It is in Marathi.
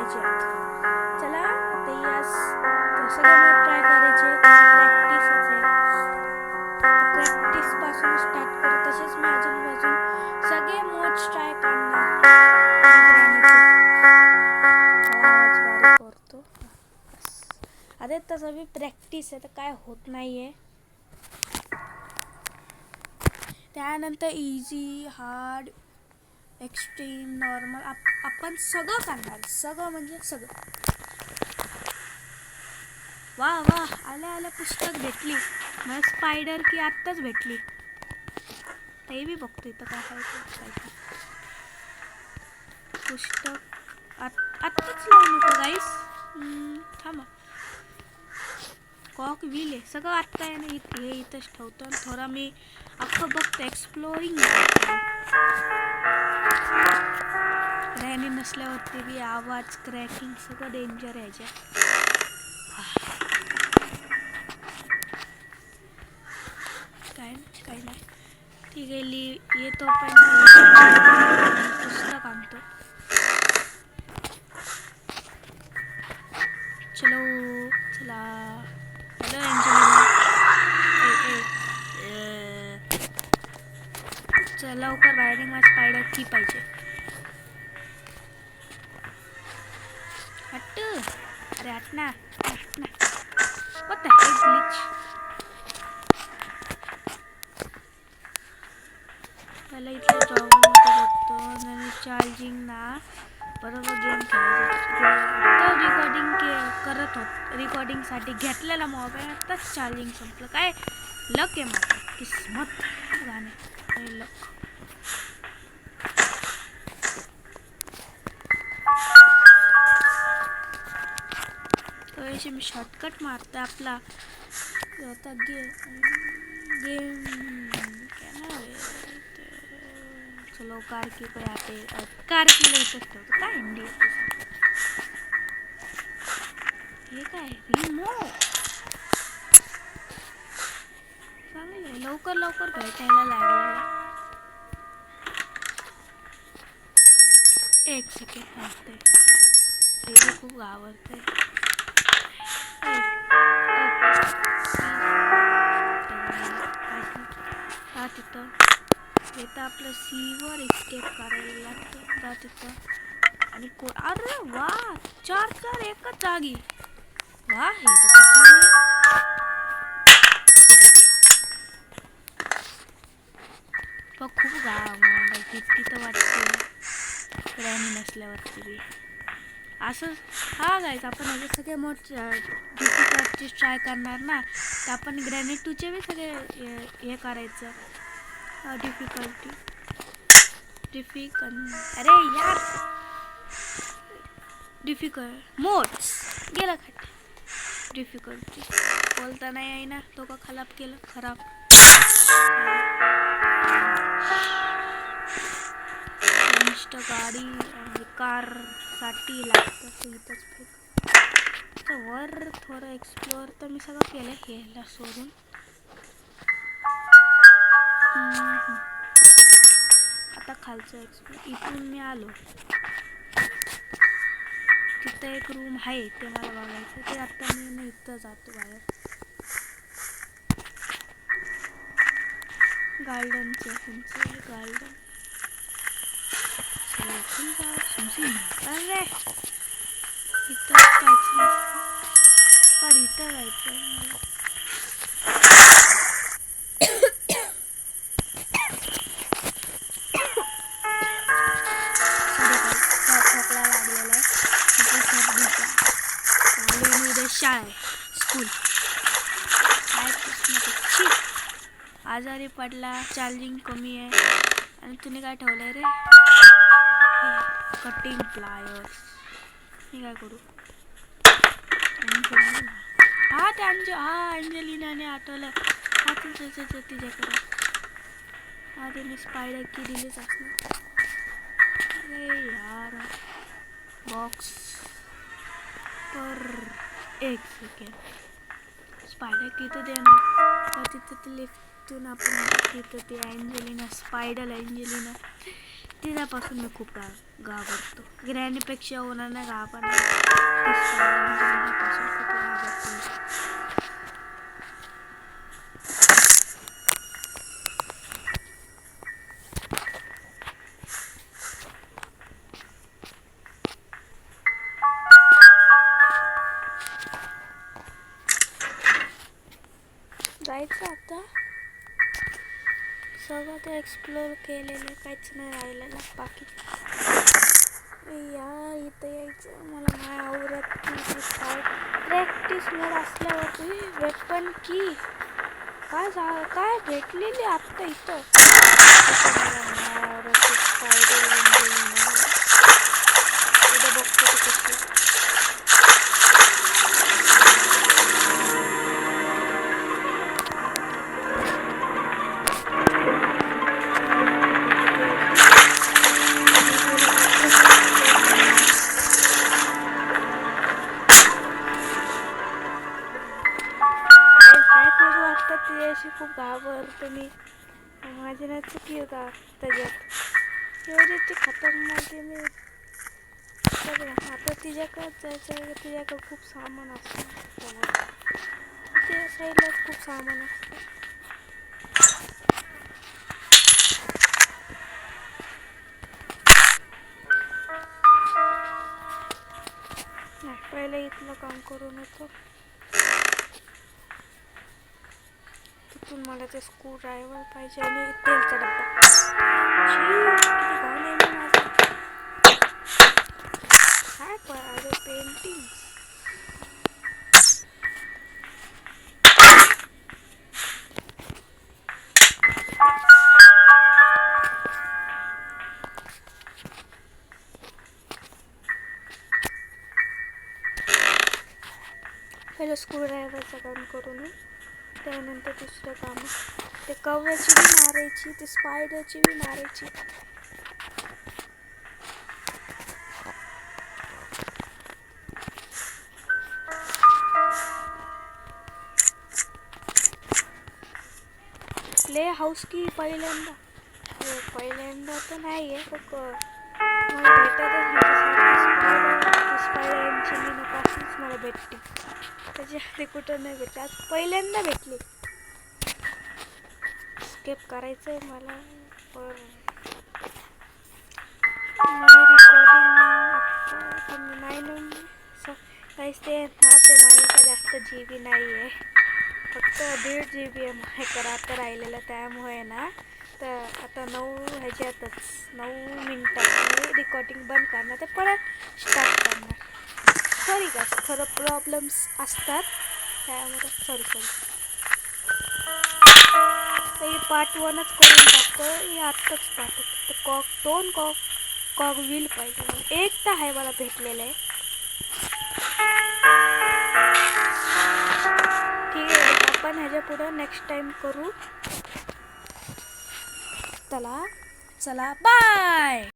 करायचे आहेत. चला आता यास सगळे मोड ट्राय करायचे. प्रॅक्टिसच आहे. प्रॅक्टिस पासून स्टार्ट करू. तसेच मी अजून सगळे मोड्स ट्राय करणार. करतो. अरे तसं मी प्रॅक्टिस आहे तर काय होत नाहीये. त्यानंतर इझी, हार्ड, एक्स्ट्रीम, नॉर्मल आपण सगळं करणार. सगळं म्हणजे सगळं. वा वा, आल्या पुस्तक भेटली. मला स्पायडर की आत्ताच भेटली. ते बी बघतो इथं काय आहे. पुस्तक आत्ताच लावू नको गाईस. थांबा. कॉक व्हील आहे. सगळं आत्ता आहे ना. हे इथंच ठेवतो. थोडा मी अख्खं बघतो. एक्सप्लोरिंग रॅनी नसल्यावरती बी आवाज, क्रॅकिंग सगळं डेंजर आहे ह्याच्या. काय नाही ठीक आहे. येतो पण पुस्तक आणतो. चला हॅलो एंजेलिना. चल लवकर बाहेर निघ. माझं स्पायडर की पाहिजे. हट. अरे हट ना. What the heck glitch? पहिला इथल्या जॉबमध्ये बघतो आणि चार्जिंग ना बरोबर गेम खेळायचं. आता रिकॉर्डिंगसाठी घेतलेला मोबाईल आत्ताच चार्जिंग संपलं. काय लक आहे माझं. किस्मत गाणे लक. मी शॉर्टकट मारते आपला. आता गेम चलो कार की पे आते. कार की इथंच ठेवतो. काय इंडिया हे काय रिमोट चांगलं. लवकर भेटायला लागलेलं. एक सेकंड असते. हे खूप आवडते. तिथं येतं आपलं सीवर एस्केप करायला लागतं. तिथं आणि अरे वा, 4 एकच जागी. वा, हे तर खूप चांगलं. पण खूप तिथं वाटते रॅनी नसल्यावरती बी असं. हा गाईज, आपण ह्याचे सगळे मोड डिफिकल्टची ट्राय करणार ना. तर आपण ग्रॅनेट 2चे बी सगळे हे करायचं. डिफिकल्टी अरे यार डिफिकल्ट मोड्स गेला खाट. डिफिकल्टी बोलता नाही आहे ना. तो का खराब. गाडी आणि कार साठी लागतं. इथंच फेक वर थोडं एक्सप्लोअर तर मी सगळं केलं. ह्याला सोडून आता खालचं एक्सप्लोअर. इथून मी आलो. तिथं एक रूम आहे ते मला बघायचं. ते आता मी इथं जातो बाहेर. गार्डनचं गार्डन अरे इथं काहीच नसतं. पर इथं जायचं मला. खोकला लागलेला आहे. तिथं सर्दीचा आले. उद्या शाळा आहे. स्कूल काय किस्मत. आजारी पडला. चार्जिंग कमी आहे. आणि तुम्ही काय ठेवलंय रे. Cutting pliers. मी काय करू. हा ते अंजलीनाने आठवलं. हा तिच्याकडे. हा ते मी स्पायडर की दिलीच असणार. अरे यार बॉक्स पर एक सेकंड. स्पायडर की तर देणार. तिथं ते लिफ्टून आपण तिथं ते स्पायडर एंजेलिना तिच्यापासून मी खूप घाबरतो. ग्रॅनीपेक्षा ओनांना घाबरतो. तिच्यापासून खूप घाबरतो. जायचं आता. सगळं ते एक्सप्लोर केलेलं, काहीच नाही राहिलेलं बाकी. या इथं यायचं मला नाही आवडत. प्रॅक्टिस मोड असल्यावरती वेपन की काय भेटलेली आत्ता इथं. मला नाही आवडत स्पायडर उद्या बघतो ते कशी. तिच्याशी खूप घाबरतो मी. माझी नाही चुकी होता त्याच्यात एवढी ती खतरनाक गेली सगळं. आता तिच्याकडे जायचं. तिच्याकडे खूप सामान असतं. तिच्या साईडला खूप सामान असतं. नाही पहिले इथलं काम करून येतो. तिथून मला ते स्क्रू ड्रायव्हर पाहिजे आणि तेलचा डब्बा. किती घाण आहे मी माझं. काय अरे पेंटिंग. पहिलं स्क्रू ड्रायव्हरचं काम करून त्यानंतर दुसरं काम. ते कव्याची बी मारायची, ते स्पायडरची बी मारायची. प्ले हाऊस की पहिल्यांदा तर नाही आहे. मला भेटतच स्पायडरची मी नकाशीच मला भेटते. त्याच्या आधी कुठं नाही भेटते. आज पहिल्यांदा भेटली. स्केप करायचं आहे मला. पण रिकॉर्डिंग नाही ना काहीच ते माझ्याकडे जास्त GB नाही आहे. फक्त 1.5 GB आहे माझ्याकडे आता राहिलेलं. त्यामुळे ना तर आता 9 मिनिटात रिकॉर्डिंग बंद करणार ते परत स्टार्ट करणार. सॉरी का थोडं प्रॉब्लेम्स असतात त्यामुळे सॉरी. हे पार्ट 1च करून टाकतो. हे आत्ताच पार्ट 2 कॉक व्हील पाहिजे. एक तर आहे मला भेटलेलं आहे. ठीक आहे आपण ह्याच्या पुढं नेक्स्ट टाइम करू. चला बाय.